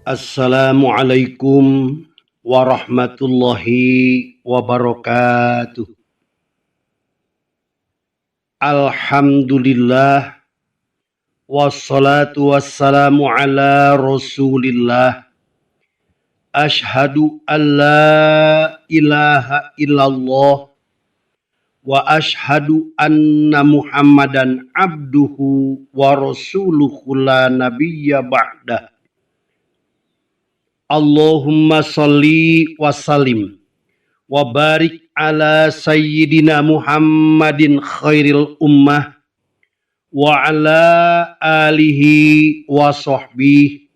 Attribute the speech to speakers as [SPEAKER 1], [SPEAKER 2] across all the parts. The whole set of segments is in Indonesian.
[SPEAKER 1] Assalamualaikum warahmatullahi wabarakatuh. Alhamdulillah wassalatu wassalamu ala Rasulillah. Ashhadu an la ilaha illallah wa ashhadu anna Muhammadan abduhu wa rasuluhu la nabiyya ba'dah. Allahumma sholli wa sallim wa barik ala sayyidina Muhammadin khairil ummah wa ala alihi wa sahbihi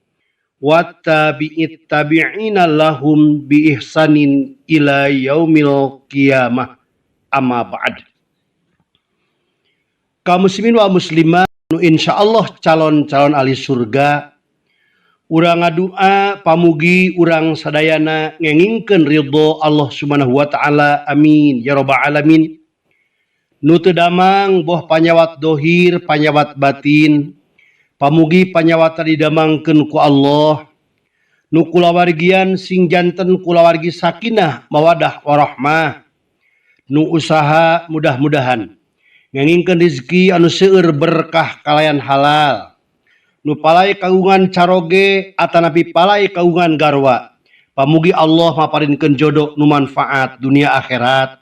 [SPEAKER 1] wa tabi'it tabi'ina lahum bi ihsanin ila yaumil qiyamah, amma ba'd. Kaum muslimin wa muslimat nu insyaallah calon-calon ahli surga, urang ngadua pamugi urang sadayana ngengingkeun ridho Allah Subhanahu wa taala. Amin ya rabbal alamin. Nu teu damang boh panyawat dohir panyawat batin, pamugi panyawat didamangkeun ku Allah. Nu kulawargian sing janten kulawargi sakinah mawadah warahmah. Nu usaha mudah-mudahan ngengingkeun rezeki anu seueur berkah kalayan halal. Nu palai kagungan caroge atanapi palai kagungan garwa, pamugi Allah maparinkeun jodoh nu manfaat dunia akhirat.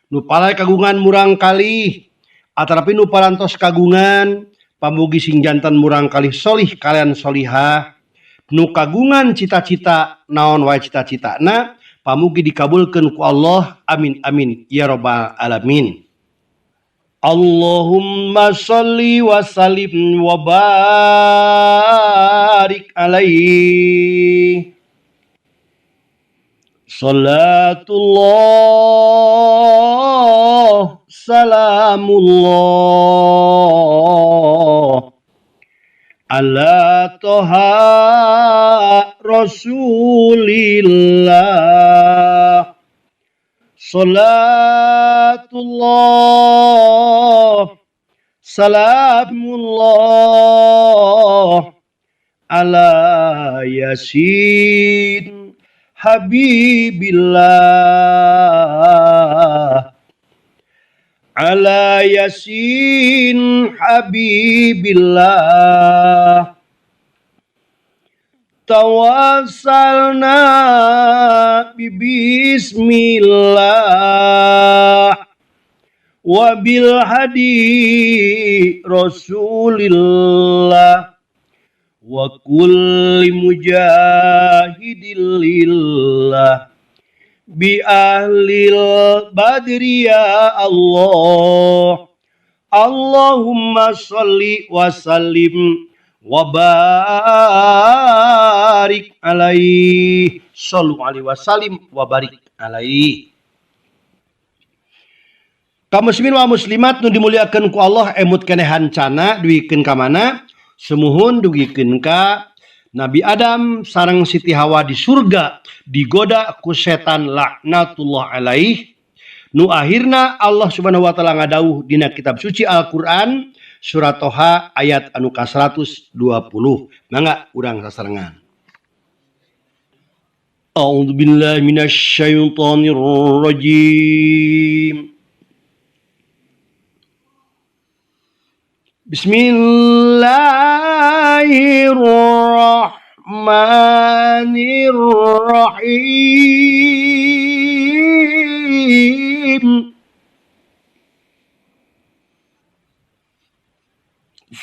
[SPEAKER 1] Nu palai kagungan murang kalih atanapi nu parantos kagungan, pamugi sing janten murang kalih solih kalian solihah. Nu kagungan cita-cita naon wae cita-citana, pamugi dikabulkeun ku Allah. Amin amin ya rabbal alamin. Allahumma sholli wa sallim wa barik alaihi. Salatullah salamullah ala toha rasulillah. Salatullah salamullah ala yasin habibillah, ala yasin habibillah. Tawassalna bismillah wa bil hadi rasulillah wa kulli mujahidin lillah bi ahlil badri ya Allah. Allahumma sholli wa sallim wa barik alaihi. Shallu alaihi wasallim wa barik alaihi. Kaum muslimin wa muslimat nu dimuliakeun ku Allah, emut keneh hancana duikeun ka mana? Semuhun dugikeun ka Nabi Adam sareng Siti Hawa di surga digoda ku setan laknatullah alaih. Nu akhirna Allah Subhanahu wa taala ngadawuh dina kitab suci Al-Qur'an surat Toha ayat anu ka 120. Mangga urang sasarengan. A'udzu billahi minasy syaithanir rajim. Bismillahirrahmanirrahim.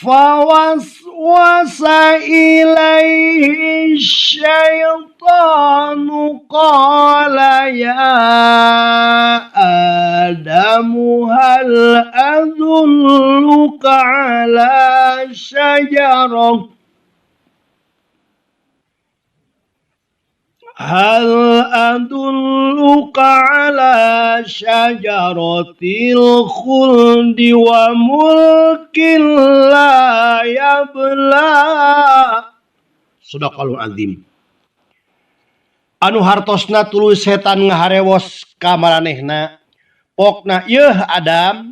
[SPEAKER 1] Fawaswasa ilaihi syaitanu qala ya Adamu hal adulluka ala syajarah hal adulluka ala syajaratil khuldi wa mulkin la yabla. Sadaqallahul azim. Anu hartosna tuluy setan ngaharewos ka maranehna, pokna yeuh Adam,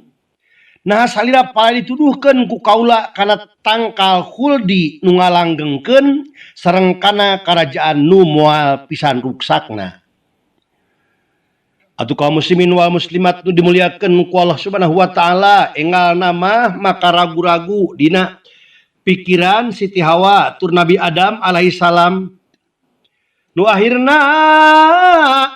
[SPEAKER 1] Nah salira pala dituduhkeun ku kaula kana tangkal khuldi nu ngalanggengkeun sareng kana karajaan nu moal pisan ruksakna. Atuh kaum muslimin wal muslimat nu dimuliakeun ku Allah Subhanahu wa taala, engalna mah maka ragu-ragu dina pikiran Siti Hawa tur Nabi Adam alaihi salam. Nu akhirna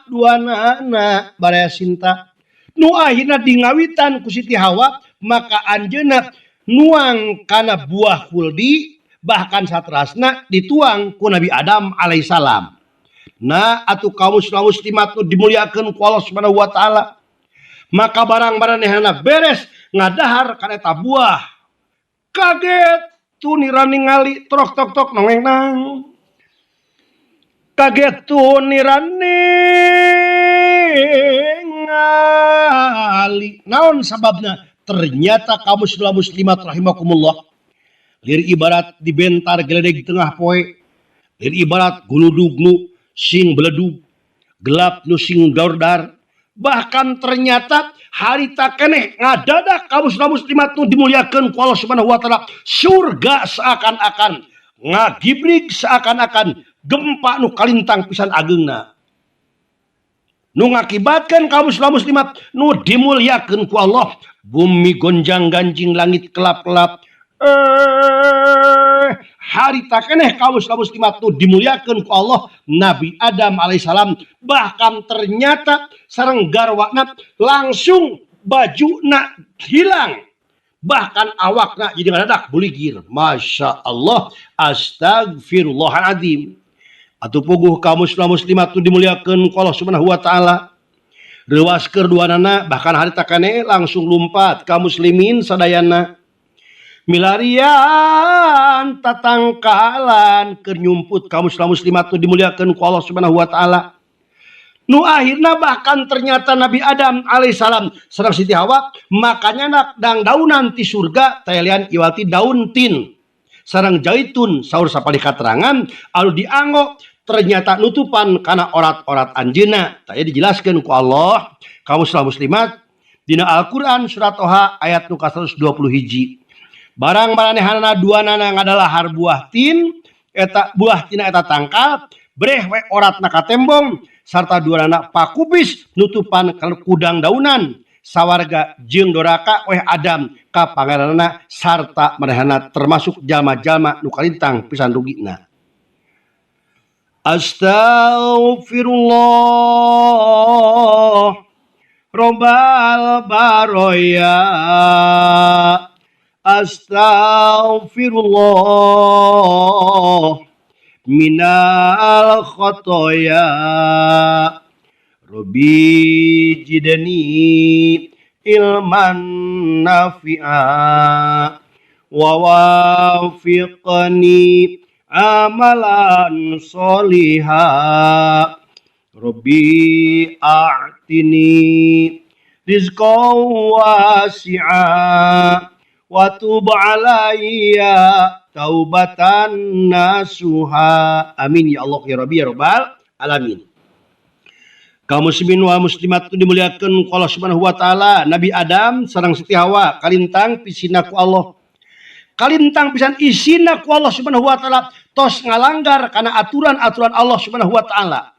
[SPEAKER 1] duanana barea sinta. Nu akhirna dingawitan ku Siti Hawa, maka anjeunna nuang kana buah khuldi, bahkan saterasna dituang ku Nabi Adam alaihissalam. Nah atuh kaum muslimat nu dimuliakeun ku Allah Subhanahu wa taala, maka barang-barang nehanna beres ngadahar kana eta buah. Kaget tu nira ningali trok tok tok nongeng nang. Kaget tu nira ningali. Naon sababna? Ternyata kaum muslimat rahimakumullah, lir ibarat dibentar geledeg di tengah poe, lir ibarat guludug nu sing beledug, gelap nu sing dordar. Bahkan ternyata harita keneh ngadadak kaum muslimat nu dimuliakeun ku Allah Subhanahu wa taala, surga seakan-akan ngagibrig, seakan-akan gempa nu kalintang pisan ageungna, nu ngakibatkeun kaum muslimat nu dimuliakeun ku Allah, bumi gonjang-ganjing, langit kelap-kelap. Harita keneh kaum muslimat nu dimuliakeun ku Allah, Nabi Adam alaihissalam bahkan ternyata sareng garwana langsung bajuna hilang, bahkan awakna jadi ngadadak buligir. Masya Allah, astagfirullahaladzim. Atuh puguh kaum muslimat nu dimuliakeun ku Allah Subhanahu wa taala, reuas keur duanana bahkan harita keneh langsung lumpat ka muslimin sadayana, milarian tatangkalan keur nyumput kaum muslimat nu dimuliakeun ku Allah Subhanahu wa taala. Nu akhirna bahkan ternyata Nabi Adam alaihissalam sareng Siti Hawa makanya dang daunan ti surga tayalian iwati daun tin sareng zaitun saur sapali katerangan anu dianggo ternyata nutupan kana orat-orat anjeunna. Taya dijelaskeun ku Allah kaum muslimat dina Al-Qur'an surat Toha ayat nu ka-121. Barang maranehanana duanana adalah har buah tin, eta buah tina eta tangkal, breh we oratna ka tembong, sarta duanana pakubis nutupan kudang daunan, sawarga jeung doraka weh Adam ka pangaranna sarta manehna termasuk jalma-jalma nu kalintang pisan rugina. Astaghfirullah Robbal baroya, astaghfirullah minal khotoya, Rabbi jidani ilman nafi'a wa wafiqni amalan soliha, Rabbi a'tini rizqan wasi'a wa tub alayya taubatan nasuha. Amin ya Allah ya Rabbi ya Rabbal alamin. Kaum muslimin wal muslimat dimuliakeun ku Allah Subhanahu wa taala, Nabi Adam sareng Siti Hawa kalintang pisina ku Allah, kalintang pisan isina ku Allah Subhanahu wa taala, tos ngalanggar kana aturan-aturan Allah Subhanahu wa taala.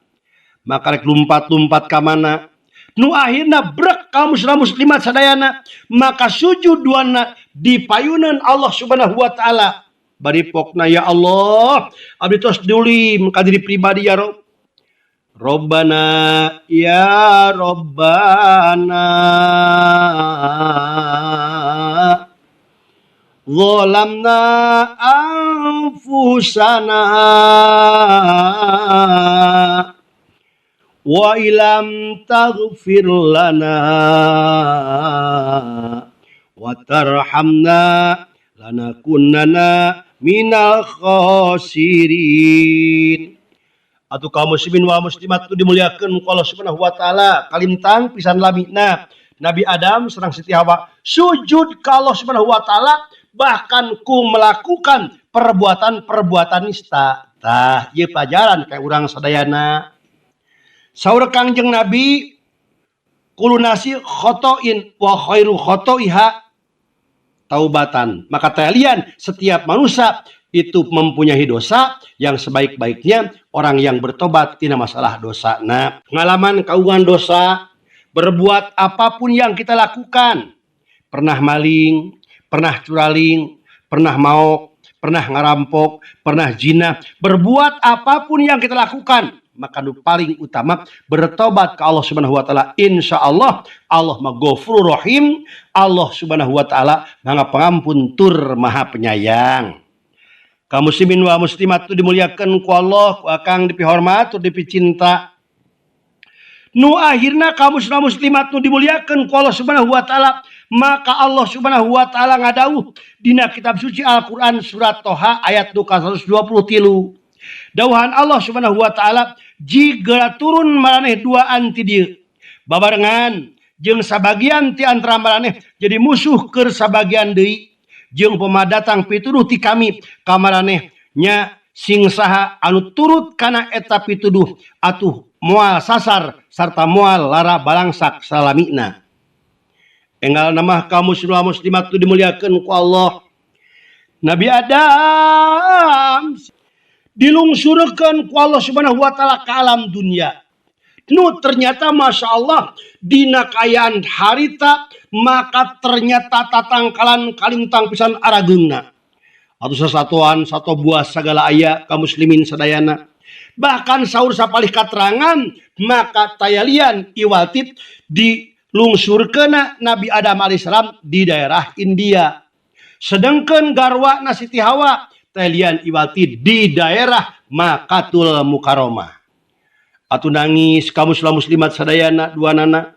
[SPEAKER 1] Maka rek lumpat-lumpat ka mana, nu akhirna brek kaum muslimat sadayana, maka sujud duana di payunan Allah Subhanahu wa taala. Bari pokna ya Allah, abdi tos diulim ka diri pribadi ya Rob. Robbana ya Robbana zalamna anfusana wa ilam taghfir lana wa tarhamna lanakunanna minal khasirin. Atuh kaum muslimin wal muslimat dimuliakeun ku Allah Subhanahu wa taala, kalintang pisan lamina Nabi Adam sareng Siti Hawa sujud ka Allah Subhanahu wa taala, bahkan ku melakukan perbuatan-perbuatan nista. Tah ieu pelajaran ka urang sadayana. Saur Kangjeng Nabi kulunasi khotoin wa khairu khotoiha taubatan. Maka talian setiap manusia itu mempunyai dosa yang sebaik-baiknya orang yang bertobat tina masalah dosa. Nah, pengalaman kaungan dosa, berbuat apapun yang kita lakukan. Pernah maling, pernah curaling, pernah maok, pernah ngarampok, pernah zina. Berbuat apapun yang kita lakukan, maka nu paling utama bertobat ke Allah Subhanahu wa taala. Insyaallah Allah Maghfurur Rahim. Allah Subhanahu wa taala Maha Pengampun tur Maha Penyayang. Kaum muslimin wa muslimat tu dimuliakan ku Allah, ku akang dipihormat, tu dipicinta. Nu akhirna kaum muslimat nu dimuliakan ku Allah Subhanahu wa taala, maka Allah Subhanahu wa taala ngadawuh dina kitab suci Al-Qur'an surat Toha ayat nu ka-123. Dawuhan Allah Subhanahu wa taala, jigera turun maraneh duaan ti dieu babarengan jeung sabagian ti antara maraneh jadi musuh keur sabagian deui, jeung pemadatang pituduh ti kami ka maraneh nya sing saha anu turut kana eta pituduh atuh moal sasar sarta moal lara balangsak salamina. Enggal nama kaum muslimat tu dimuliakeun ku Allah. Nabi Adam dilungsurkeun ku Allah Subhanahu wa taala ke alam dunia. Nu ternyata Masya Allah dina kayaan harita maka ternyata tatangkalan kalintang pisan arageungna. Atuh sasatuan sato buah sagala aya kaum muslimin sadayana. Bahkan saur sapalih katerangan maka tayalian iwaltit dilungsurkeun Nabi Adam alaihissalam di daerah India. Sedangkan garwa Siti Hawa talian iwaltit di daerah Makatul Mukarramah. Atuh nangis kaum muslimat sadayana dua nana.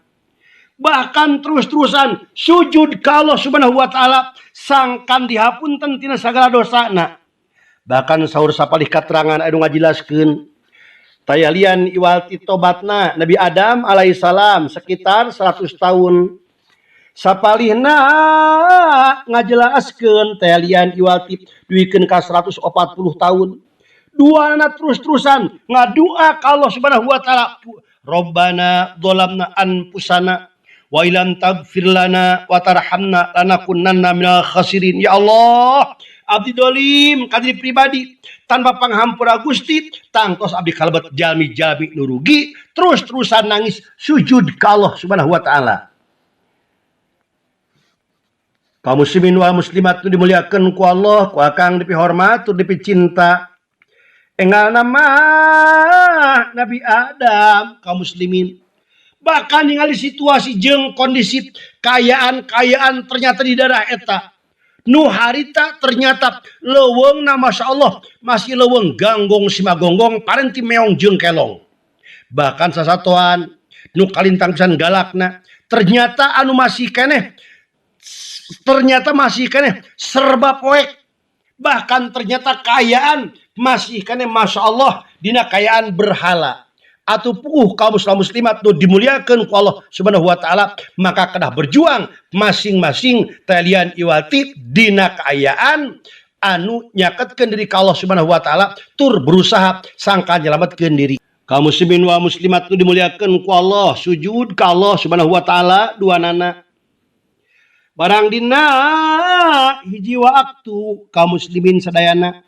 [SPEAKER 1] Bahkan terus-terusan sujud ka Allah Subhanahu wa taala sangkan dihapunten tina sagala dosana. Bahkan saur sapalih katerangan anu ngajelaskeun tayalian iwalti tobatna Nabi Adam alaihissalam sekitar 100 tahun. Sapalihna ngajelaskeun tayalian iwalti duikeun ka 140 tahun. Dua anak terus-terusan ngadua ka Allah Subhanahu wa taala, Rabbana dzalamna anfusana wa illam taghfir lana wa tarhamna lanakunanna minal khasirin. Ya Allah, abdi dolim ka diri pribadi tanpa panghampura Gusti, tangtos abdi kalebet jalmi-jalmi nu rugi, terus-terusan nangis sujud ka Allah Subhanahu wa taala. Kaum muslimin wal muslimat nu dimuliakeun ku Allah, ku akang dipihormat, tur dipicinta. Enggal nama Nabi Adam kaum muslimin. Bahkan ningali situasi jeung kondisi kayaan ternyata di daerah eta. Nu harita ternyata leuweungna Masya Allah masih leuweung ganggong simagonggong parenti meong jeung kelong. Bahkan sasatoan nu kalintang pisan galakna ternyata anu masih keneh serba poek. Bahkan ternyata kayaan masih keneh Masya Allah dina kayaan berhala. Atuh puguh kaum muslimat nu dimuliakeun ku Allah Subhanahu wa taala, maka kedah berjuang masing-masing talian iwalti dina kayaan anu nyaketkeun diri ka Allah Subhanahu wa taala tur berusaha sangka nyelametkeun diri. Kaum muslimin wa muslimat nu dimuliakeun ku Allah, sujud ka Allah Subhanahu wa taala duanana. Barang dina hiji waktu kaum muslimin sadayana,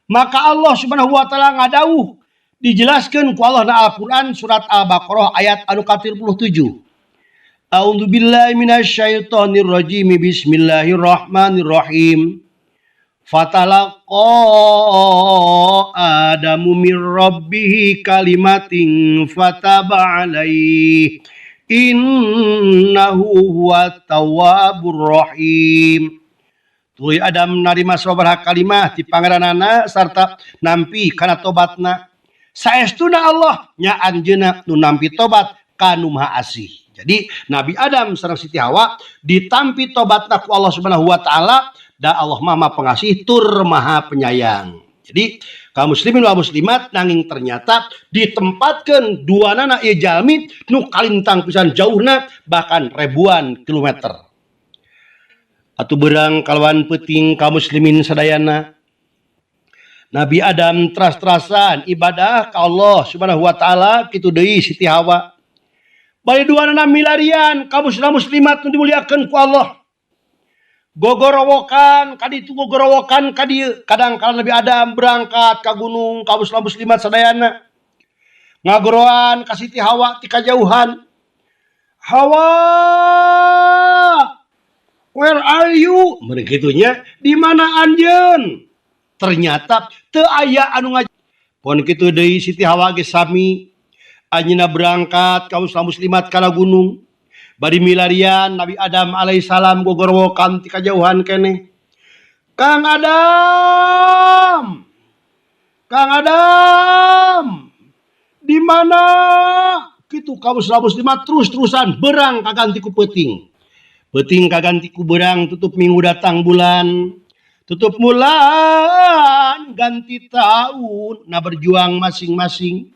[SPEAKER 1] maka Allah Subhanahu wa taala ngadawuh dijelaskeun ku Allah na Al-Qur'an surat Al-Baqarah ayat anu ka-37. A'udzu billahi minasyaitonir rajim. Bismillahirrahmanirrahim. Fatalaqa Adamu mir rabbih kalimatin fataba alaihi innahu huwat tawwabur rahim. Tuluy Adam narima sabaraha kalimah ti pangeranana sarta nampi kana tobatna. Saestuna Allah nya anjeunna nu nampi tobat ka nu Maha Asih. Jadi Nabi Adam sareng Siti Hawa ditampi tobatna ku Allah Subhanahu wa taala da Allah Maha Pengasih tur Maha Penyayang. Jadi kaum muslimin wa muslimat nanging ternyata ditempatkeun duanana ieu jalmi nu kalintang pisan jauhna bahkan ribuan kilometer. Atuh beurang kalawan peuting kaum muslimin sadayana, Nabi Adam teras-terasan ibadah ka Allah Subhanahu wa taala kitu deui Siti Hawa. Bari duanana milarian kaum muslimat nu dimuliakeun ku Allah. gogorowokan kaditu gogorowokan kadieu kadang kala Nabi Adam berangkat ka gunung ka muslimat sadayana ngagoroan ka Siti Hawa ti kajauhan. Hawa, where are you? Mereka di mana anjeun? Ternyata teu aya anu ngaj. Pon kitu deui Siti Hawa ge sami anjeunna berangkat ka muslimat kana gunung. Bari milarian Nabi Adam alaihissalam gogorowokan ti kajauhan keneh. Kang Adam, Kang Adam, di mana? Kitu ka muslimat terus-terusan berang kaganti ku peuting. Peuting kaganti ku berang tutup minggu datang bulan. Tutup bulan ganti tahun na berjuang masing-masing.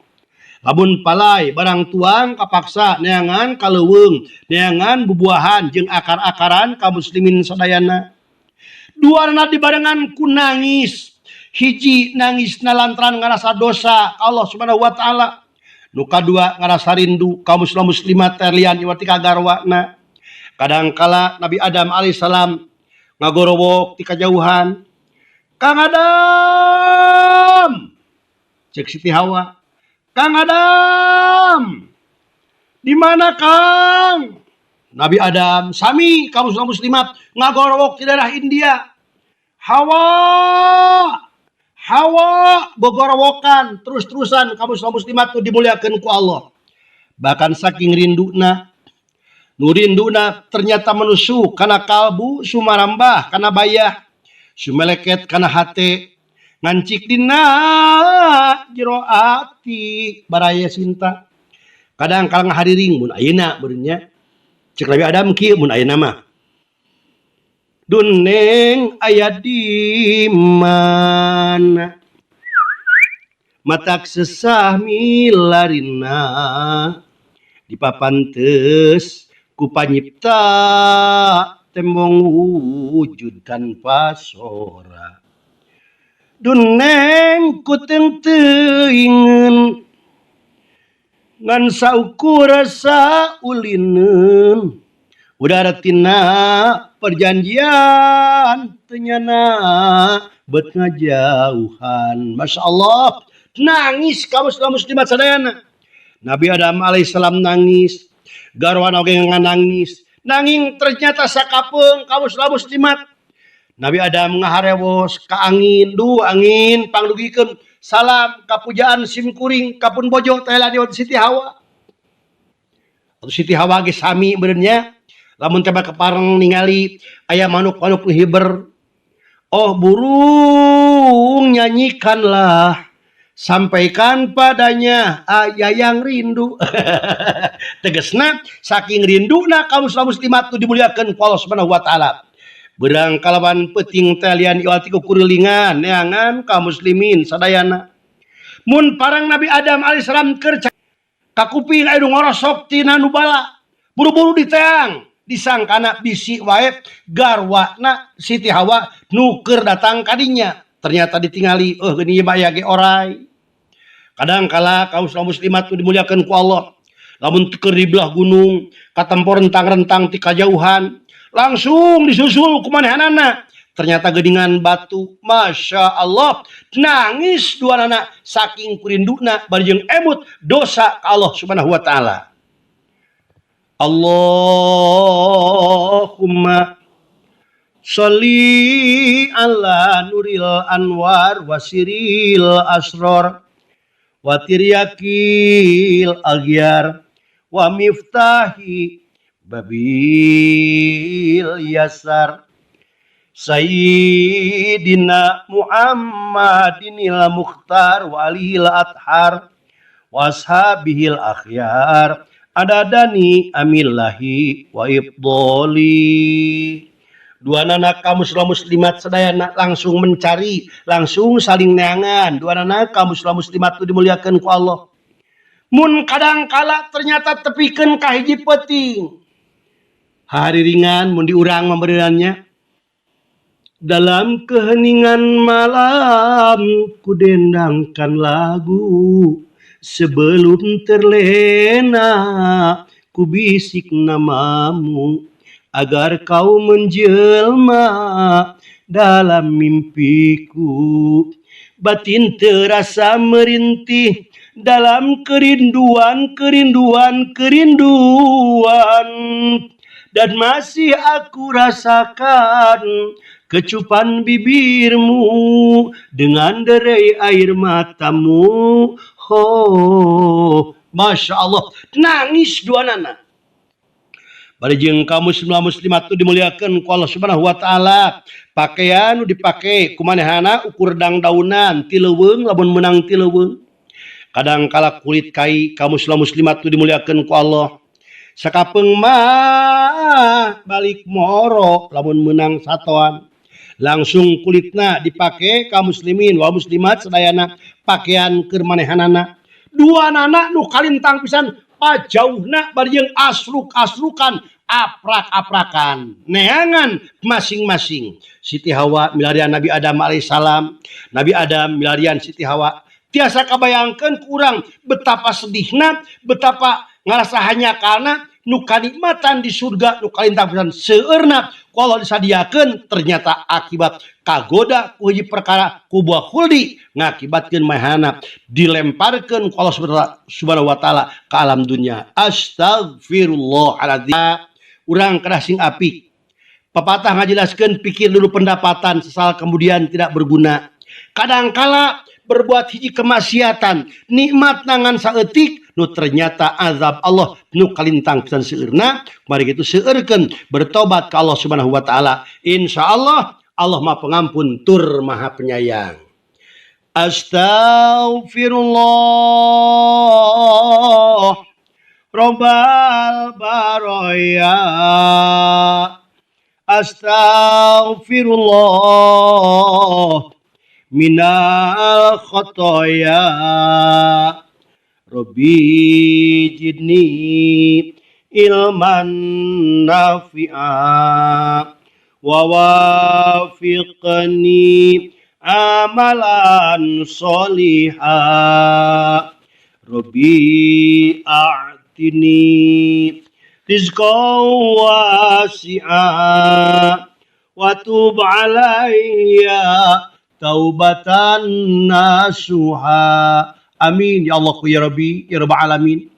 [SPEAKER 1] Lamun palai barang tuang kapaksa neangan kaleuweung, neangan bubuahan jeung akar-akaran ka muslimin sadayana. Duana dibarengan ku nangis. Hiji nangisna lantaran ngarasa dosa Allah Subhanahu wa taala. Nu kadua ngarasa rindu ka muslimat lian iwati kagarwana. Kadangkala Nabi Adam alaihissalam ngagorowok ti kajauhan. Kang Adam, cek Siti Hawa. Kang Adam, di mana Kang? Nabi Adam, sami kamu muslimat ngagorowok di daerah India. Hawa, gogorowokan terus-terusan kamu muslimat tu dimuliakeun ku Allah. Bahkan saking rinduna, nu rinduna ternyata menusuk kana kalbu, sumarambah kana bayah, sumeleket kana hate. Ngancik dina jero ati baraya cinta. Kadang kala ngahariring mun ayeuna beurnya. Cek Nabi Adam kieu mun ayeuna mah. Duneng aya di mana? Matak sesah milarina dipapanteus ku panyipta tembong wujud tanpa sora. Duneng ku teu ingeun ngan saukur rasa ulineun udara tina perjanjian tenyana bet ngajauhan. Masya Allah, nangis kamu muslimat sadayana. Nabi Adam alaihissalam nangis, garwana oge nangis, nanging ternyata sakapeung kamu muslimat. Nabi Adam ngaharewos ka angin, angin panglugikeun salam kapujaan simkuring kapun bojo teh di Siti Hawa. Atau Siti Hawa ge sami benernya lamun teh kepareng ningali aya manuk-manuk hiber. Oh burung nyanyikanlah, sampaikan padanya aya yang rindu. Tegesna saking rinduna kaum muslimat tu dimuliakeun ku Allah Subhanahu wa taala. Berang kalawan peuting teh lian iwati ku kurilingan neangan kaum muslimin sadayana. Mun parang Nabi Adam alaihissalam keur kakuping aya nu ngorosok tina nu bala. Buru-buru diteang, disangkana bisi wae garwana Siti Hawa nu keur datang kadinya. Ternyata ditingali geuni mah aya ge oray. Kadang kala kaum muslimat tu dimuliakeun ku Allah. Lamun keur di belah gunung, katempo rentang-rentang ti kajauhan, langsung disusul ku manehanana. Ternyata gedingan batu. Masya Allah, nangis dua anak saking kurinduna bari jeung emut dosa ka Allah Subhanahu wa taala. Allahumma sholli ala nuril anwar wasiril asror wa tiryakil aghyar wa miftahi babil yasar Sayyidina Muhammadinil Mukhtar wa alihil athar wa ashabihil akhyar adadani amillahi wa ibdoli. Dua anak kaum muslimat sadayana langsung mencari, langsung saling neangan. Dua anak kaum muslimat itu dimuliakeun ku Allah. Mun kadang kala ternyata tepikeun ka hiji peuting. Hari ringan mun diurang memberiannya. Dalam keheningan malam ku dendangkan lagu, sebelum terlena ku bisik namamu. agar kau menjelma dalam mimpiku. Batin terasa merintih dalam kerinduan, kerinduan, kerinduan. Dan masih aku rasakan kecupan bibirmu dengan derai air matamu. Oh, Masya Allah, nangis dua nana. Bari jeung kaum muslim muslimat tu dimuliakeun ku Allah Subhanahu wa taala. Pakaian nu dipake kumanehana ukur dang-daunan ti leuweung lamun meunang ti leuweung. Kadang kala kulit kai kaum muslim muslimat tu dimuliakeun ku Allah. Sakapeung mah balik moro lamun meunang satoan. Langsung kulitna dipake kaum muslimin wa muslimat sadayana pakaian keur manehanana. Dua anak nu kalintang pisan pajauhna bari jeung asruk-asrukan aprak-aprakan neangan masing-masing. Siti Hawa milarian Nabi Adam alaihissalam, Nabi Adam milarian Siti Hawa. Tiasa kabayangkeun ku urang betapa sedihna, betapa ngarasa hanyakalna nu kanikmatan di surga nu kalintang pisan seueurna ku Allah disadiakeun ternyata akibat kagoda ku hiji perkara ku buah khuldi ngakibatkeun mahana dilemparkeun ku Allah Subhanahu wa taala ka alam dunya. Astagfirullahaladzim. Urang kedah sing apik. Pepatah ngajelaskeun pikir dulu pendapatan sesal kemudian tidak berguna. Kadangkala berbuat hiji kemaksiatan nikmat nangan saeutik nu ternyata azab Allah nu kalintang pisan seueurna. Mari kitu seueurkeun bertobat ka Allah Subhanahu wa taala. Insyaallah Allah Maha Pengampun tur Maha Penyayang. Astaghfirullah Rabbal baroya. Astaghfirullah minal khotoya. Rabbi jidni ilman nafi'a wa wafiqni amalan solihah. Rabbi a'tini rizqan wasi'a wa tub alayya taubatan nasuha. Amin ya Allah ya Rabbi ya Rabbal alamin.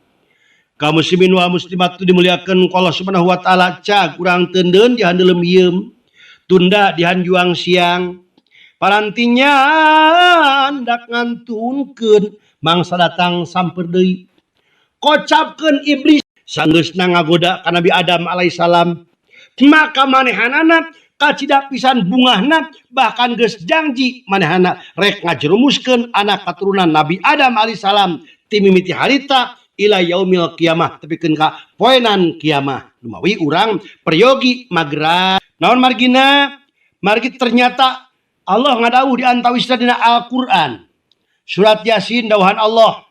[SPEAKER 1] Kaum muslimin wa muslimat tu dimuliakeun ku Allah Subhanahu wa taala. Cag urang teuneun di handeulem ieum, tunda di hanjuang siang. Parantinya hendak ngantunkeun mangsa datang samper deui. Kocapkeun iblis sanggeusna ngagoda ka Nabi Adam alaihissalam. Maka manehanana kacida pisan bungahna bahkan geus janji manehana rek ngajerumuskeun anak katurunan Nabi Adam alaihissalam ti mimiti harita ila yaumil kiamah tepikeun ka poenan kiamah. Dumawi urang peryogi mageran. Naon margina? Margi ternyata Allah ngadawuh di antawisna dina Al-Qur'an. Surat Yasin dawuhan Allah.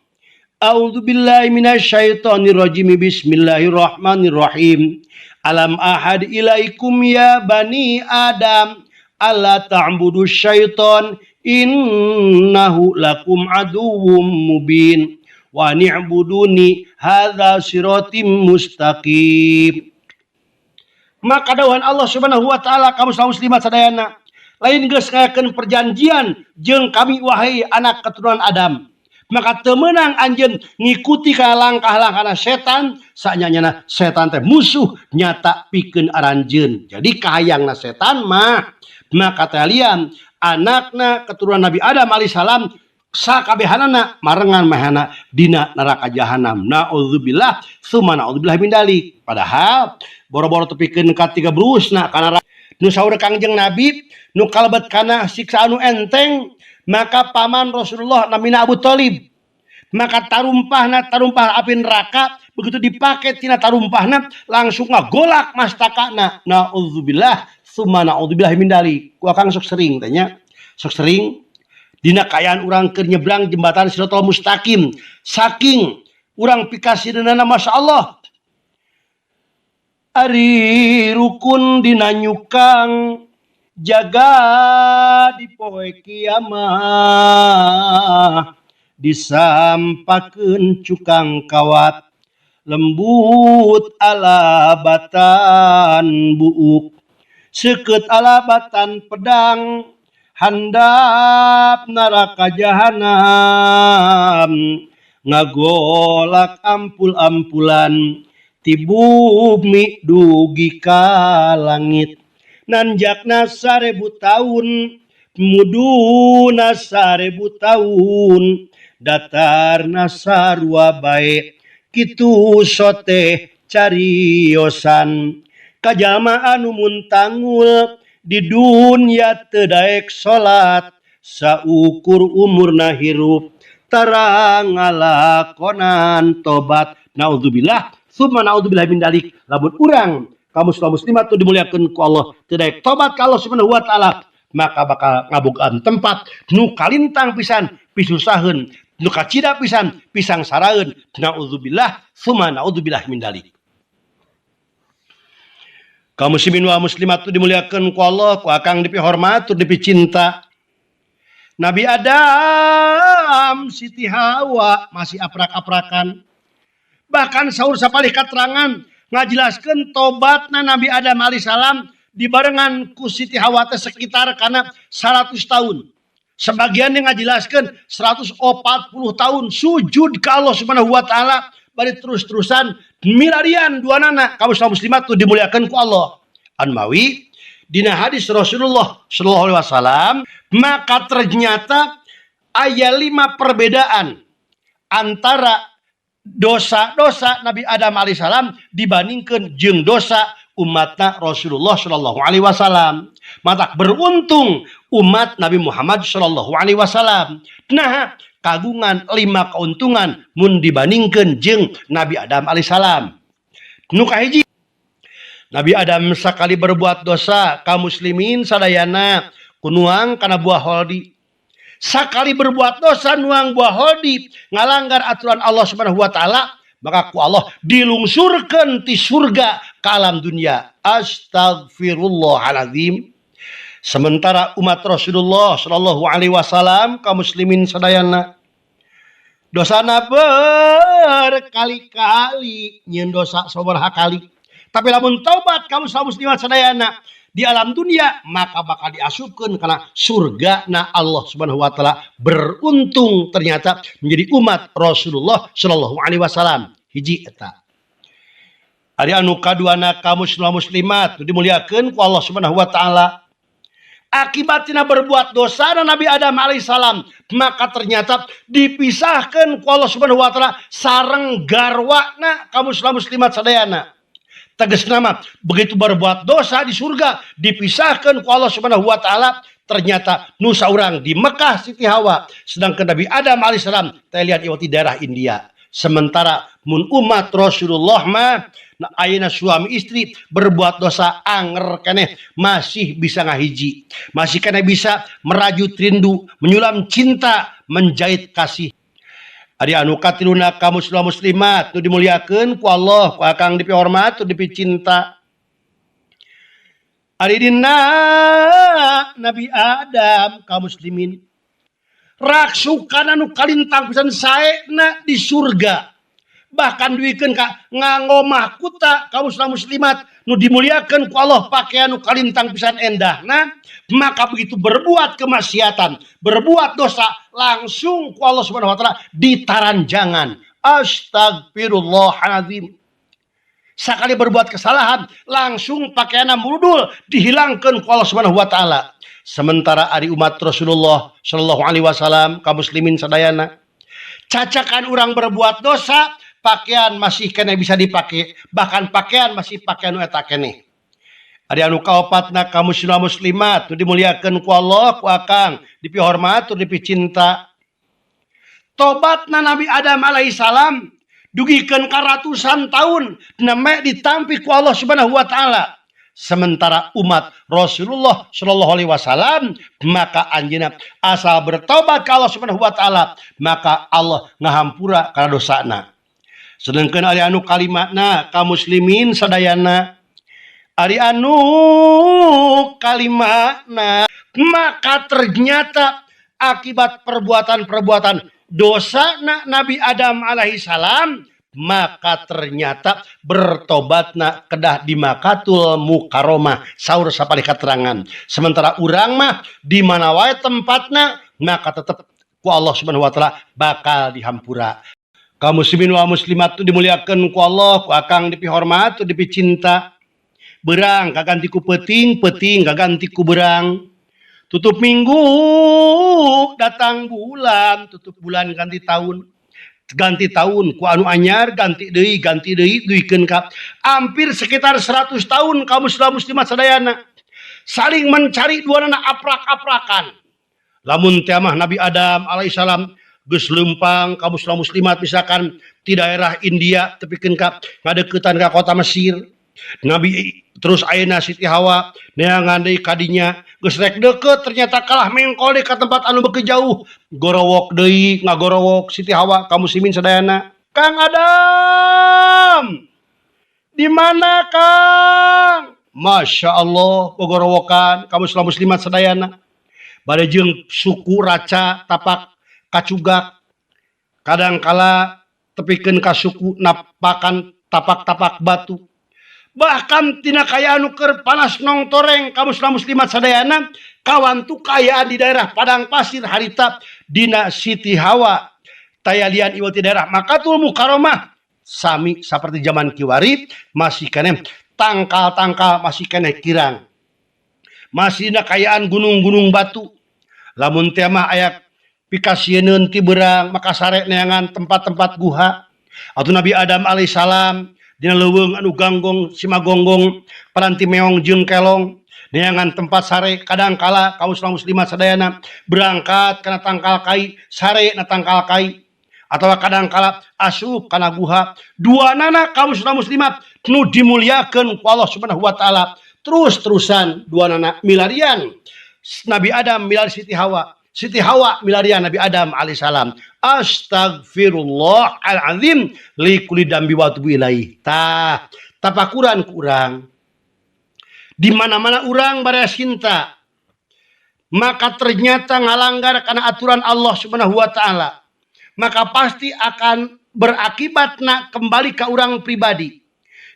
[SPEAKER 1] A'udzubillahi minasyaitonirrajim. Bismillahirrahmanirrahim. Alam ahad ilaikum ya bani Adam alla ta'budu syaiton innahu lakum aduwwum mubin wa ni'buduni hadza siratim mustaqim. Maka dawuhan Allah Subhanahu wa taala kaum muslimat sadayana lain geus ngayakeun perjanjian jeung kami wahai anak keturunan Adam. Maka teu meunang anjeun ngikuti ka langkah-langkahna setan, sanyana setan teh musuh nyata pikeun aranjeun. Jadi kahayangna setan mah maka talian anakna keturunan Nabi Adam alaihissalam sakabehanana marengan mahana dina neraka jahanam. Naudzubillah tsumma naudzubillah min dalik. Padahal boro-boro tepikeun ka 3 brusna kana nu saur Kangjeng Nabi nu kalebet kana siksa anu enteng. Maka paman Rasulullah namina Abu Thalib. Maka tarumpah api neraka begitu dipakai tina tarumpahna langsung ngagolak mastakana. Naudzubillah tsumma naudzubillah min dalik. Ku akang sok sering tanya. Sok sering dina kayaan urang keur nyebrang jembatan Siratal Mustaqim. Saking urang pikasideunana masyaallah. Ari rukun dina nyukang jaga di poe kiamah disampakeun cukang kawat lembut alabatan buuk, seket alabatan pedang, handap neraka jahanam, ngagolak ampul-ampulan ti bumi dugi ka langit, nanjakna 1000 tahun, muduna 1000 tahun, datarna sarua bae, kitu sote cariosan, kajama anu mun tangul di dunia teu daek salat, saukur umurna hirup tara ngalakonan tobat. Naudzubillah summa naudzubillah min dalik. Lamun urang kaum muslimat tu dimuliakeun ku Allah teu daek tobat ka Allah Subhanahu wa taala, maka bakal ngabogaan tempat nu kalintang pisan pisusaheun, nu kacida pisan pisang saraeun. Naudzubillah summa naudzubillah min dalik. Kaum muslimin wa muslimat tu dimuliakeun ku Allah, ku akang dipi hormat, tu dipi cinta. Nabi Adam, Siti Hawa masih aprak-aprakan. Bahkan saur sapalih katerangan ngajelaskeun tobatna Nabi Adam alaihissalam dibarengan ku Siti Hawa teh sekitar kana 100 tahun. Sebagian yang ngajelaskeun 140 tahun sujud ka Allah Subhanahu wa taala, bari terus-terusan milarian dua nana kaum muslimat tu dimuliakeun ku Allah. Anmawi dina hadis Rasulullah sallallahu alaihi wasallam, maka ternyata aya 5 perbedaan antara dosa-dosa Nabi Adam alaihissalam dibandingkan jeung dosa umatna Rasulullah sallallahu alaihi wasallam. Mata beruntung umat Nabi Muhammad sallallahu alaihi wasallam. Nah, kagungan 5 keuntungan mun dibandingkan jeung Nabi Adam alaihissalam. Nu kahiji, Nabi Adam sakali berbuat dosa kaum muslimin sadayana kunuang kana buah holdi. Sakali berbuat dosa nuang buah holdi ngalanggar aturan Allah Subhanahu wa taala, maka ku Allah dilungsurkeun ti surga ka alam dunia. Astagfirullahalazim. Sementara umat Rasulullah sallallahu alaihi wasallam kaum muslimin sadayana dosana berkali-kali, nyeun dosa sabaraha kali. Tapi lamun taubat kaum muslimat sadayana di alam dunia, maka bakal diasupkeun kana surga na Allah Subhanahu wa taala. Beruntung ternyata menjadi umat Rasulullah sallallahu alaihi wasallam. Hiji eta. Ari anu kaduana kaum muslimat dimuliakeun ku Allah Subhanahu wa taala. Akibatna berbuat dosa na Nabi Adam alaihissalam, maka ternyata dipisahkan ku Allah Subhanahu wa taala sareng garwana kaum muslimat sadayana. Tegas nama begitu berbuat dosa di surga dipisahkan ku Allah Subhanahu wa taala, ternyata nu saurang di Mekah Siti Hawa, sedangkan Nabi Adam alaihissalam teh lihat iwati daerah India. Sementara mun umat Rasulullah mah ayeuna suami istri berbuat dosa anger keneh masih bisa ngahiji, masih keneh bisa merajut rindu, menyulam cinta, menjahit kasih. Ari anu katiluna kaum muslimat nu dimuliakeun ku Allah, ku akang dipi hormat, tu dipi cinta. Ari dina Nabi Adam kaum muslimin raksukan anu kalintang pisan saena di surga. Bahkan duikeun ka ngangomah kuta kaum muslimat nu dimuliakeun ku Allah pakaian nu kalintang pisan endahna, maka begitu berbuat kemaksiatan, berbuat dosa langsung ku Allah Subhanahu wa taala ditaranjangan. Astagfirullahalazim. Sakali berbuat kesalahan langsung pakaianna murudul dihilangkeun ku Allah Subhanahu wa taala. Sementara ari umat Rasulullah sallallahu alaihi wasallam kaum muslimin sadayana cacakan orang berbuat dosa, pakaian masih kena bisa dipakai, bahkan pakaian masih pakaian eta keneh. Ari anu kaopatna kaum muslimat tu dimuliakeun ku Allah, ku akang dipi hormat, tu dipi cinta. Tobatna Nabi Adam alaihissalam dugikeun ka ratusan tahun neme ditampi ku Allah Subhanahu wa taala. Sementara umat Rasulullah sallallahu alaihi wasallam maka anjeunna asal bertobat ka Allah Subhanahu wa taala, maka Allah ngahampura kana dosana. Sedangkan ari anu kalimatna kaum muslimin sadayana, ari anu kalimatna maka ternyata akibat perbuatan-perbuatan dosa Nabi Adam alaihissalam, maka ternyata bertobatna kedah di Makatul Mukarramah saur sapali katerangan. Sementara urang mah di mana wae tempatna maka tetap ku Allah Subhanahu wa taala bakal dihampura. Kaum muslimin wa muslimat tu dimuliakeun ku Allah, ku akang dipihormat, tu dipicinta. Berang kaganti ku peting, peting kaganti ku berang. Tutup minggu datang bulan, tutup bulan ganti tahun. Ganti tahun ku anu anyar ganti deui duikeun ka hampir sekitar 100 tahun kaum muslimat sadayana saling mencari duanana aprak-aprakan. Lamun teh mah Nabi Adam alaihissalam geus leumpang kaum muslimat misalkan di daerah India tepikeun ka ngadeuketan ka kota Mesir. Nabi terus ayeuna Siti Hawa neangan deui kadinya geus rek deukeut ternyata kalah mengkol deui ka tempat anu beuki jauh. Gorowok deui ngagorowok Siti Hawa kaum muslimin sadayana. Kang Adam, di mana Kang? Masya Allah gogorowokan kaum muslimat sadayana. Bade jeung suku raca tapak kacugak kadangkala tepikeun ka suku napakan tapak-tapak batu. Bahkan tina kaya anu keur panas nong toreng kaum muslimat sadayana kawan tu kayaan di daerah padang pasir harita dina Siti Hawa tayalian ieu ti daerah Makatul Mukarramah sami saperti zaman kiwari masih keneh tangkal-tangkal masih keneh kirang masih dina kayaan gunung-gunung batu. Lamun teh mah aya pikasieun ti berang maka sare neangan tempat-tempat guha atuh Nabi Adam alaihissalam dina leuweung anu ganggong simagonggong paranti meong jeung kelong neangan tempat sare kadangkala kaum muslimat sadayana berangkat kana tangkal kai sare na tangkal kai atawa kadangkala asup kana guha duanana kaum muslimat nu dimuliakeun ku Allah Subhanahu wa taala terus-terusan duanana milarian Nabi Adam milari Siti Hawa milarian Nabi Adam alaihissalam. Astagfirullahaladzim likuli dambi wa tubu ilaih. Tapakuran ku urang. Di mana-mana urang bade cinta. Maka ternyata ngalanggar karena aturan Allah Subhanahu wa taala. Maka pasti akan berakibatna kembali ke urang pribadi.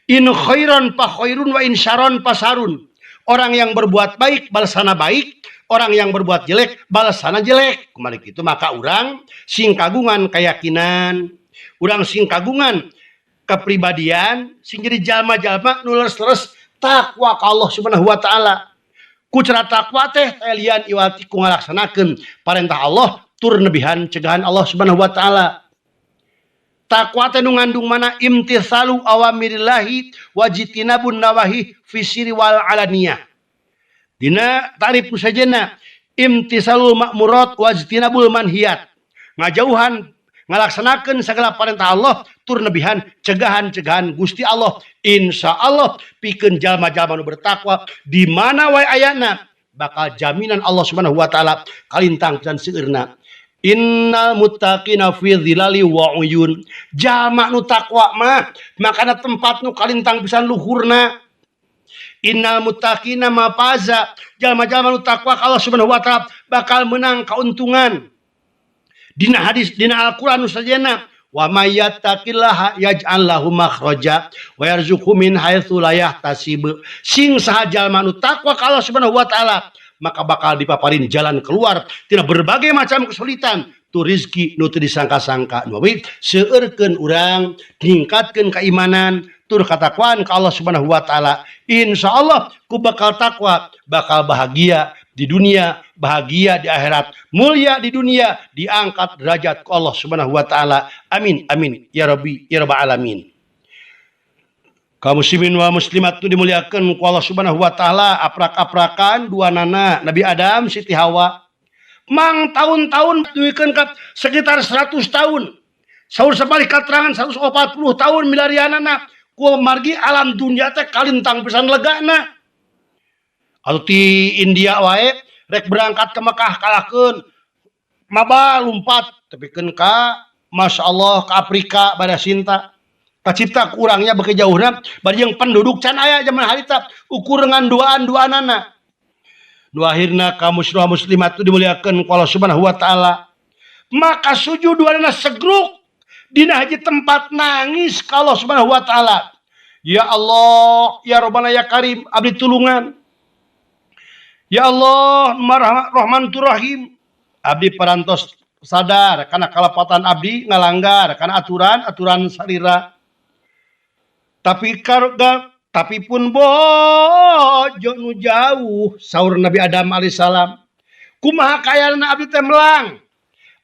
[SPEAKER 1] In khairon fa khairun wa in syaron fa sarun. Orang yang berbuat baik balasana baik, orang yang berbuat jelek balasana jelek. Kembali gitu maka orang sing kagungan keyakinan, orang sing kagungan kepribadian, sing jadi jalma-jalma nu leres-leres takwa ka Allah Subhanahu wa taala. Ku cara takwa teh lian iwati ku ngalaksanakeun parentah Allah tur nebihan cegahan Allah Subhanahu wa taala. Takwa teh nu ngandung mana imtitsalu awamirillahi wajtinabun nawahi fi sirri wal alaniyah. Dina tarif musajana imtitsalul ma'murat wajtinabul manhiyat. Ngajauhan ngalaksanakeun segala perintah Allah tur nebihan cegahan-cegahan Gusti Allah. Insyaallah pikeun jalma-jalma nu bertakwa di mana wae ayana bakal jaminan Allah Subhanahu wa taala kalintang pisan seueurna. Innal muttaqina fi dhilali wa uyun. Jalma nu takwa mah makana tempat nu kalintang pisan luhurna. Innal muttaqina mafaza. Jalma-jalma nu takwa ka Allah Subhanahu wa taala bakal menang kauntungan. Dina hadis dina Al-Qur'an nu sajana wa may yattaqillaha yaj'al lahu makhraja wa yarzuqhu min haitsu la yahtasib. Sing saha jalma nu takwa ka Allah Subhanahu wa taala maka bakal dipaparin jalan keluar tina berbagai macam kesulitan tu rezeki nu teu disangka-sangka nu seueurkeun urang ningkatkeun keimanan tur katakwaan ka Allah Subhanahu wa taala insyaallah ku bakal takwa bakal bahagia di dunia bahagia di akhirat mulia di dunia diangkat derajat ku Allah Subhanahu wa taala amin amin ya rabbi ya rabbal alamin. Kaum muslimin wa muslimat itu dimuliakan ku Allah Subhanahu wa taala aprak-aprakan dua nana Nabi Adam Siti Hawa mang tahun-tahun duikeun ka sekitar 100 tahun saur sabalik katerangan 140 tahun milarianana ku margi alam dunia teh kalintang pisan legana atuh ti India wae rek berangkat ke Mekah kalahkeun maba lumpat tepikeun ka masyaallah ka Afrika bada cinta kacipta ku urangnya beuki jauhna bari jeung penduduk can aya zaman harita ukur dengan duaan-duanana. Nu akhirna kaum muslimat itu dimuliakeun ku Allah Subhanahu wa taala. Maka sujud duanana segruk dina haji tempat nangis ka Allah Subhanahu wa taala. Ya Allah, ya Rabbana ya Karim, abdi tulungan. Ya Allah, Rahman Rahim, abdi parantos sadar karena kalapatan abdi ngalanggar karena aturan sarira. Tapi pun bojo nu jauh saur Nabi Adam alaihissalam. Kumaha kayana abdi teh melang,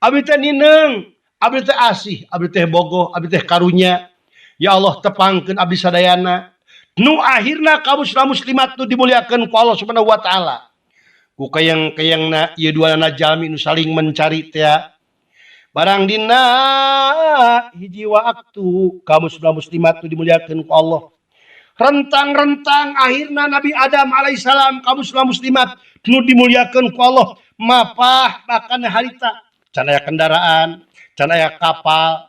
[SPEAKER 1] abdi teh nineng, abdi teh asih, abdi teh bogoh, abdi teh karunya. Ya Allah tepangkeun abdi sadayana. Nu akhirna kaum muslimat nu dimuliakeun ku Allah Subhanahu wa taala. Ku kayang-kayangna ieu duana jalmi nu saling mencari teh. Barang dina hiji waktu kaum muslimat nu dimuliakeun ku Allah. Rentang-rentang akhirna Nabi Adam alaihissalam kaum muslimat nu dimuliakeun ku Allah mapah bahkan harita. Can aya kendaraan, can aya kapal,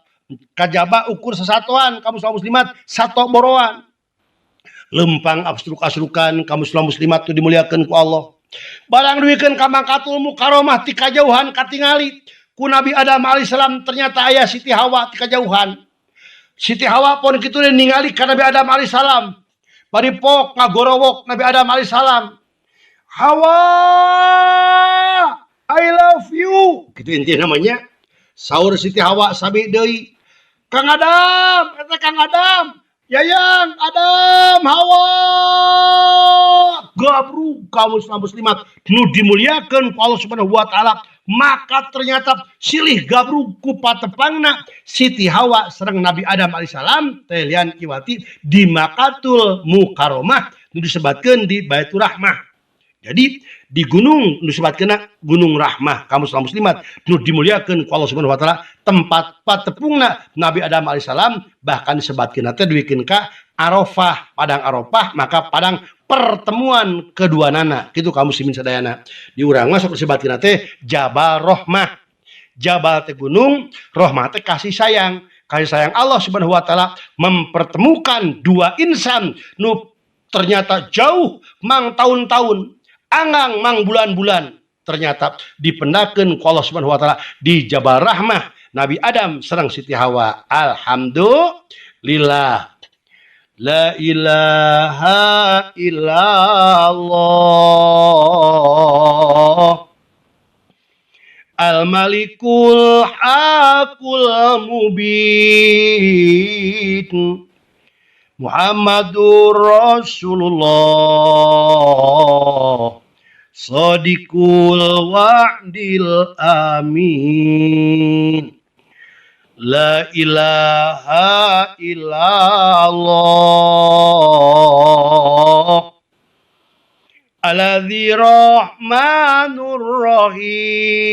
[SPEAKER 1] kajaba ukur sesatuan kaum muslimat sato boroan. Lempang asruk-asrukan kaum muslimat itu dimuliakeun ku Allah. Barang duikeun ka Makatul Mukarramah ti kajauhan katingali ku Nabi Adam alaihissalam ternyata aya Siti Hawa ti kajauhan. Siti Hawa pun kitu ningali ka Nabi Adam alaihissalam. Bari pok ngagorowok Nabi Adam alaihissalam. Hawa, I love you. Gitu intinya namanya. Saur Siti Hawa sami deui. Kang Adam, eta Kang Adam. Yayang, Adam, Hawa. Gabru kaum muslimat nu dimuliakeun ku Allah Subhanahu wa taala, maka ternyata silih gabru ku patepangna Siti Hawa sareng Nabi Adam alaihissalam teh lian kiwati di Makatul Mukarramah nu disebatkeun di Baitur Rahmah. Jadi di gunung nu disebutkeunna Gunung Rahmah kaum muslimat nu dimuliakeun ku Allah Subhanahu wa taala tempat patepungna Nabi Adam alaihissalam bahkan disebutkeunna teh duikeun ka Arafah, padang Arafah, maka padang pertemuan kedua nana kitu kaum muslimin sadayana. Di urang mah sok disebutkeunna teh Jabal Rahmah. Jabal teh gunung, Rahmah teh kasih sayang. Kasih sayang Allah Subhanahu wa taala mempertemukan dua insan nu ternyata jauh mang tahun-tahun angang mang bulan-bulan ternyata dipendakeun ku Allah Subhanahu wa taala di Jabal Rahmah Nabi Adam sareng Siti Hawa. Alhamdulillah. La ilaha illallah Al-Malikul Hakul Mubin Muhammadur Rasulullah Shadiqul Wa'dil Amin. La ilaha illallah Alladzi Rahmanur Rahim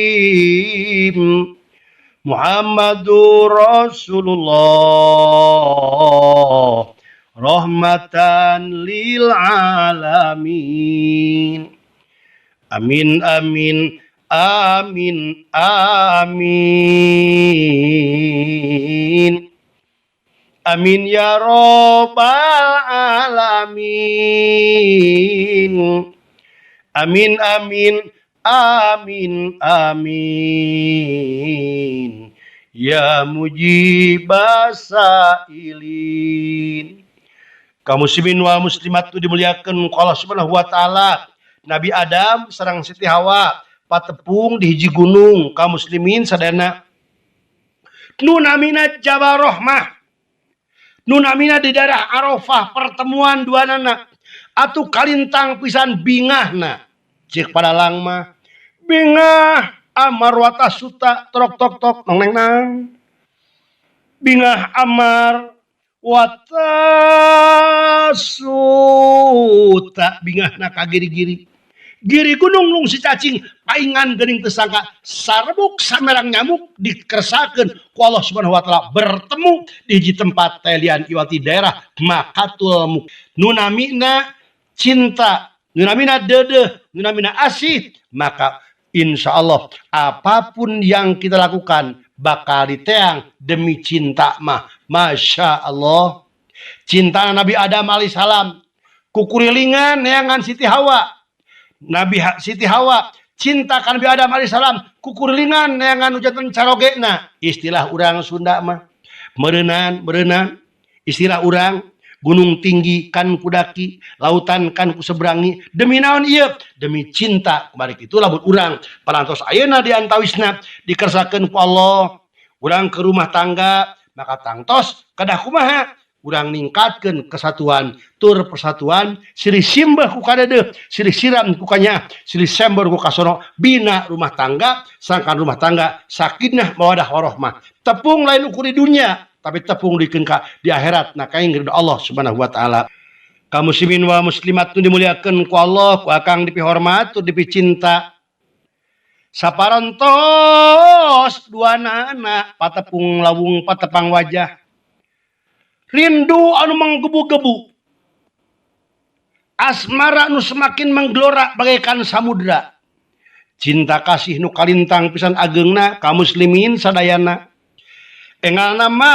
[SPEAKER 1] Muhammadur Rasulullah rahmatan lil alamin. Amin amin amin amin. Amin ya rabbal alamin. Amin amin amin amin. Ya mujibas sailin. Kaum muslimin wal muslimat itu dimuliakeun ku Allah Subhanahu wa taala. Nabi Adam sareng Siti Hawa patepung di hiji gunung kaum muslimin sadana. Nu namina Jabal Rahmah. Nu namina di daerah Arafah pertemuan dua nana. Atuh kalintang pisan bingahna. Cik padalang mah bingah amar watasuta trok tok tok nong neng nang. Bingah amar watasuta bingahna kagiri-giri. Giri gunung lung si cacing paingan geuning teu sangka sarebuk samerang nyamuk dikersakeun ku Allah Subhanahu wa taala bertemu di hiji tempat telian iwati daerah Makatul nu namina cinta, nu namina deudeuh, nu namina asih, maka insya Allah apapun yang kita lakukan bakal diteang demi cinta mah. Masya Allah. Cinta Nabi Adam alaihissalam kukurilingan neangan Siti Hawa. Nabi Siti Hawa cinta kan Nabi Adam alaihissalam kukurilingan neangan ujantan carogena. Istilah urang Sunda mah Merenang istilah orang gunung tinggi kan kudaki, lautan kan kuseberangi, demi naon ieu? Demi cinta. Kemarin itu labut urang parantos ayeuna di antawisna dikersakeun ku Allah, urang ke rumah tangga maka tangtos kadah kumaha urang ningkatkeun kesatuan, tur persatuan, silih simbah ku kadeudeuk, silih siram ku kanya, silih sembor ku kasono, bina rumah tangga, sangkan rumah tangga sakinah mawadah warahmah. Tepung lain ukur di dunia, tapi tepung di akhirat. Nah kain geus Allah Subhanahu wa taala. Kaum muslimin wa muslimat nu dimuliakeun ku Allah, ku akang dipihormat, tur dipicinta. Saparantos duana anak patepung lawung patepang wajah. Rindu anu menggebu-gebu. Asmara nu semakin menggelora bagaikan samudra. Cinta kasih nu kalintang pisan ageungna kaum muslimin sadayana. Engal nama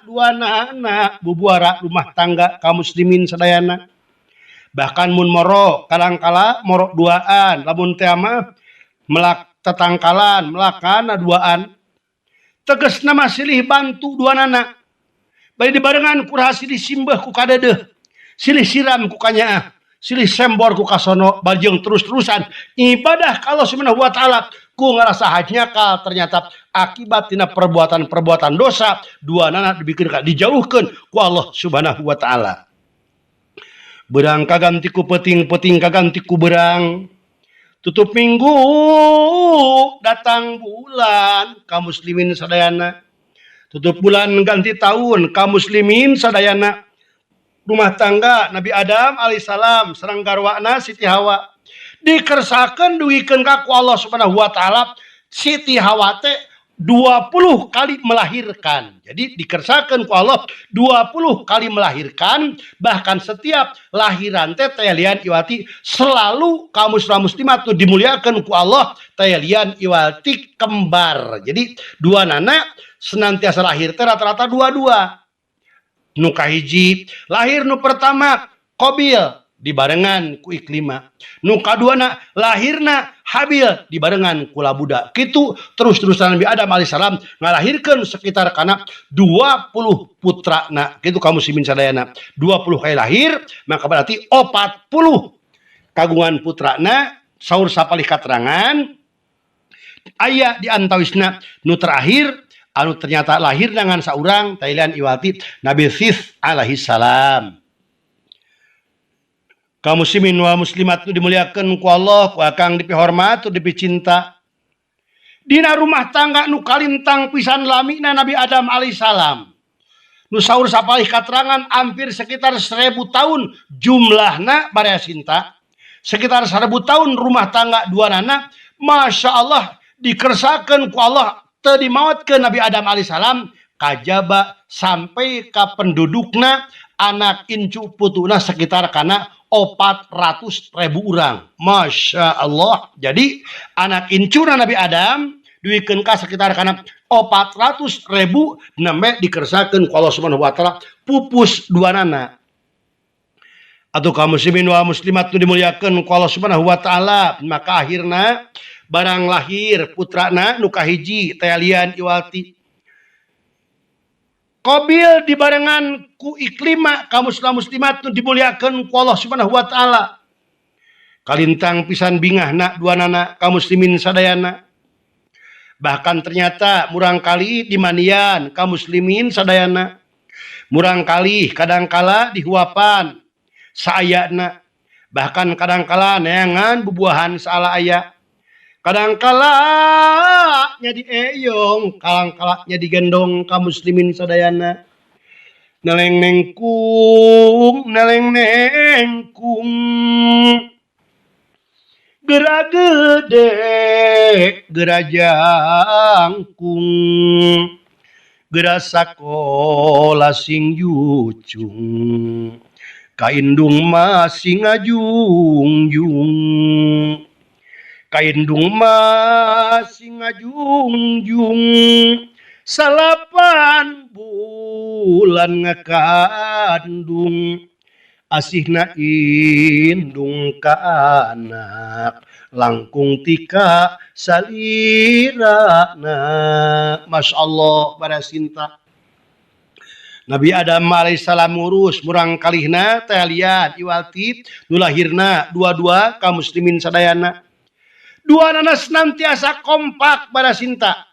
[SPEAKER 1] duana anak bubuara rumah tangga kaum muslimin sadayana. Bahkan mun moro kadangkala moro duaan, lamun teh mah melak tetangkalan, melakana duaan. Tegesna mah silih bantu duanana. Bari dibarengan ku silih simbah ku kadeudeuk, silih siram ku kanyaah, silih sembor ku kasono, bajeng terus-terusan ibadah ka Allah Subhanahu wa taala ku ngarasa hanyakal ternyata akibat tina perbuatan-perbuatan dosa duanana dibikeun dijauhkeun ku Allah Subhanahu wa taala. Berang kaganti ku peting kaganti ku berang. Tutup minggu datang bulan kaum muslimin sadayana. Tutup bulan ganti tahun kaum muslimin sadayana. Rumah tangga Nabi Adam alaihissalam sareng garwana Siti Hawa dikersakeun duwikeun ka ku Allah Subhanahu wa taala. Siti Hawa teh 20 kali melahirkan. Jadi dikersakeun ku Allah 20 kali melahirkan, bahkan setiap lahiran teh lian iwati selalu kaum muslimat nu dimuliakeun ku Allah lian iwati kembar. Jadi dua nana senantiasa lahir teh rata-rata dua-dua. Nu kahiji lahir nu pertama Qabil dibarengan ku Iklimah. Nu kaduana lahirna Habil dibarengan ku Labuda. Kitu terus-terusan Nabi Adam alaihissalam ngalahirkeun sekitar kana 20 putrana. Kitu kaum muslimin sadayana. 20 kali lahir, maka berarti 40 kagungan putrana. Saur sapalih katerangan aya di antawisna nu terakhir anu ternyata lahir dengan saurang Thailand iwati Nabi Sis alaihi salam. Kaum muslimin wa muslimat nu dimuliakeun ku Allah, ku akang dipihormat, dipicinta. Dina rumah tangga nu kalintang pisan lamina Nabi Adam alaihissalam. Nu saur sapalih katerangan hampir sekitar 1000 tahun jumlahna barea sinta. Sekitar 1000 tahun rumah tangga duanana, masya Allah dikersakeun ku Allah teu dimaotkeun Nabi Adam alaihissalam kajaba sampai ka pendudukna anak incu putuna sekitar kana 400.000 urang. Masya Allah. Jadi anak incuna Nabi Adam duikeun ka sekitar kana 400.000 nembe dikersakeun ku Allah Subhanahu wa taala pupus duanana. Atau kaum muslimin wa muslimat nu dimuliakeun ku Allah Subhanahu wa taala, maka akhirna barang lahir putrana nu kahiji lian iwati Qabil dibarengan ku Iklimah kaum muslimat nu dimuliakeun ku Allah Subhanahu wa taala. Kalintang pisan bingahna duanana kaum muslimin sadayana. Bahkan ternyata murang kali dimanian kaum muslimin sadayana. Murang kali kadangkala dihuapan saayana. Bahkan kadangkala neangan bubuahan saala aya. Kadangkala nya dieyong, kadangkala nya digendong kaum muslimin sadayana. Neleng nengkung, gera gede, gera jangkung, gera sakola sing yucung, kaindung masing ngajungjung. Kaindung masing ngajungjung 8 bulan ngakandung asihna indung ka anak langkung tika salirana. Masya Allah para sinta Nabi Adam alaihissalam ngurus murang kalihna talian iwalti nulahirna dua-dua kaum muslimin sadayana. Dua nana senantiasa kompak pada cinta.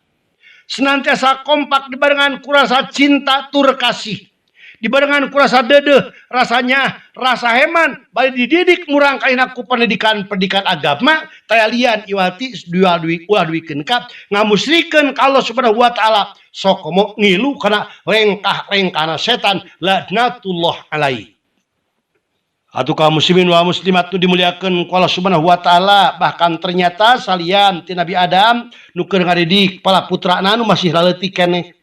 [SPEAKER 1] Senantiasa kompak dibarengan kurasa cinta tur kasih. Dibarengan kurasa dedeh rasanya rasa heman balik dididik murang kalihna ku pendidikan agama talian iwalti ulah duikeun ka ngamusrikeun ka Allah Subhanahu wa taala sok mau ngilu kana rengkah-rengkahna setan laknatullah alaihi. Atuh kaum muslimin wa muslimat nu dimuliakeun ku Allah Subhanahu wa taala, bahkan ternyata salian ti Nabi Adam nu keur ngadidik pala putrana nu masih leutik keneh.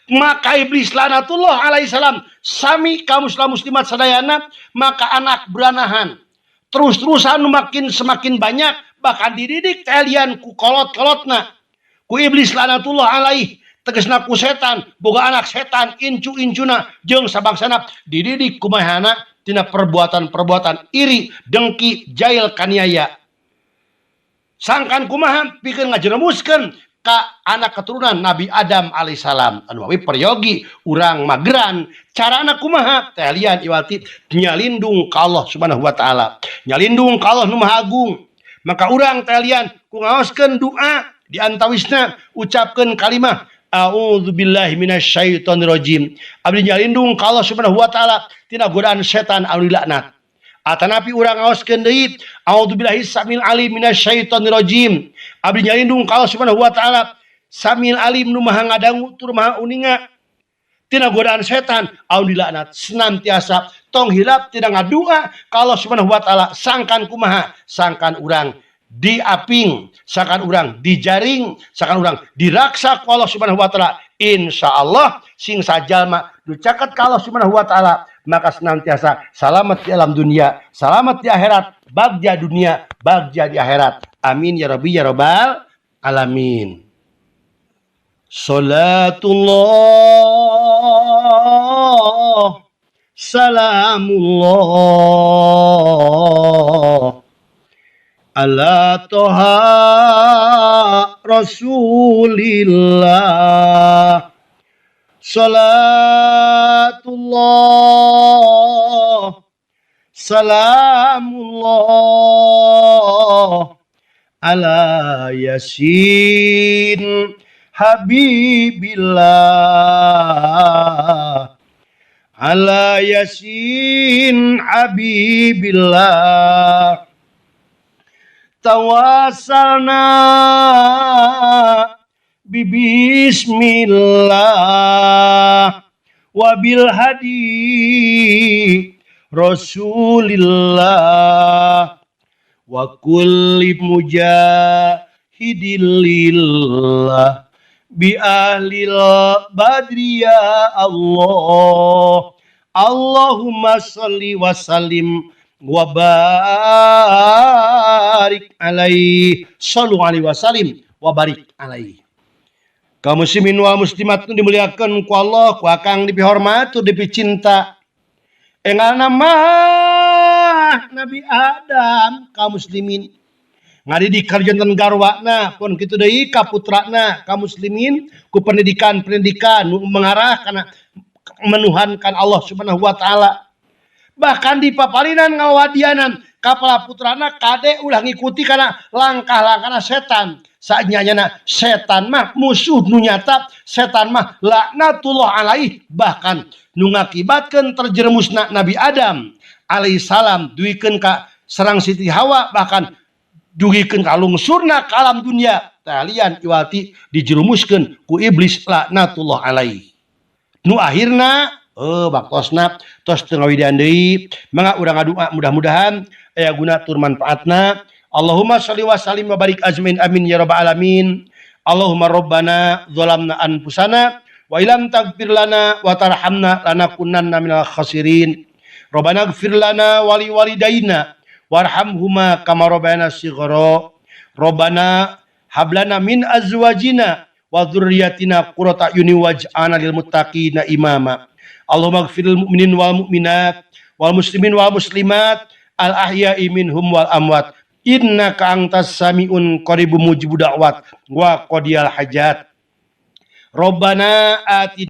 [SPEAKER 1] Maka iblis lanatullah alaihi salam sami kaum muslimat sadayana maka anak beranahan terus-terusan makin semakin banyak bahkan dididik talian ku kolot-kolotna ku iblis lanatullah alaihi tegasna ku setan boga anak setan incu-incuna jeung sabangsana dididik kumahana tina perbuatan-perbuatan iri dengki jail kaniaya sangkan kumaha pikeun ngajeremuskeun ka anak keturunan Nabi Adam alaihissalam anu mawi peryogi urang mageran carana kumaha talian iwalti nyalindung ka Allah Subhanahu wa taala nyalindung ka Allah nu Maha Agung maka urang talian ku ngaoskeun doa di antawisna ucapkeun kalimah a'udzubillahi minasyaitonirrajim abdi nyalindung ka Allah Subhanahu wa taala tina godaan setan anu dilaknat. Atanapi urang ngaoskeun deui a'udzubillahi samil alim minasyaitonirrajim abdi nyalindung ka Allah Subhanahu wa taala samil alim nu maha ngadangu tur maha uninga tina godaan setan anu dilaknat senantiasa tong hilap tina ngadua ka Allah Subhanahu wa taala sangkan kumaha sangkan urang diaping sangkan urang dijaring sangkan urang diraksa ku Allah Subhanahu wa taala insyaallah sing sajalma ducaket ka Allah Subhanahu wa taala maka senantiasa selamat di alam dunia, selamat di akhirat, bagja dunia, bagja di akhirat. Amin ya Rabbi ya Rabbal alamin. Salatullah, salamullah, ala toha rasulillah. Salatullah, salamullah, ala yasin habibillah, ala yasin habibillah, tawasalna bismillah wabil hadi rasulillah wa kulli mujahidillah bi ahlil badri ya Allah Allahumma sholli wa sallim wa barik alaihi sallu alaihi wasallim wa barik alaihi. Kaum muslimin wa muslimat dimuliakeun ku Allah ku akang dipihormat tu dipicinta engana mah Nabi Adam kaum muslimin ngadidik karjanten garwana pun kitu deui ka putrana kaum muslimin ku pendidikan nu mengarah kana menuhankan Allah Subhanahu wa taala bahkan di paparinan ngawadianan kapala putrana kade ulah ngikuti kana langkah-langkahna setan saanyana setan mah musuh nu nyata setan mah laknatullah alaihi bahkan nu ngakibatkeun terjerumusna Nabi Adam alaihissalam duikeun ka serang Siti Hawa bahkan dugikeun ka lungsurna ka alam dunia talian iwati dijerumuskeun ku iblis laknatullah alaihi nu akhirna baktosna tos teu ngawidian deui mangga urang ngadua mudah-mudahan aya guna tur manfaatna. Allahumma sholli wa sallim wa barik ajmain amin ya rabbal alamin. Allahumma rabbana zalamna anfusana wa illam taghfir lana wa tarhamna lanakunanna minal khasirin. Rabbana ighfir lana wa li walidayna warhamhuma kama rabbayana shighara. Rabbana hab lana min azwajina wa dzurriyyatina qurrata a'yunin waj'alna lil muttaqina imama. Allahumma ighfiril mu'minin wal mu'minat wal muslimin wal muslimat al ahya'i minhum wal amwat innaka antas samiun qaribun mujibud da'wat wa qadiyal hajat. Rabbana ati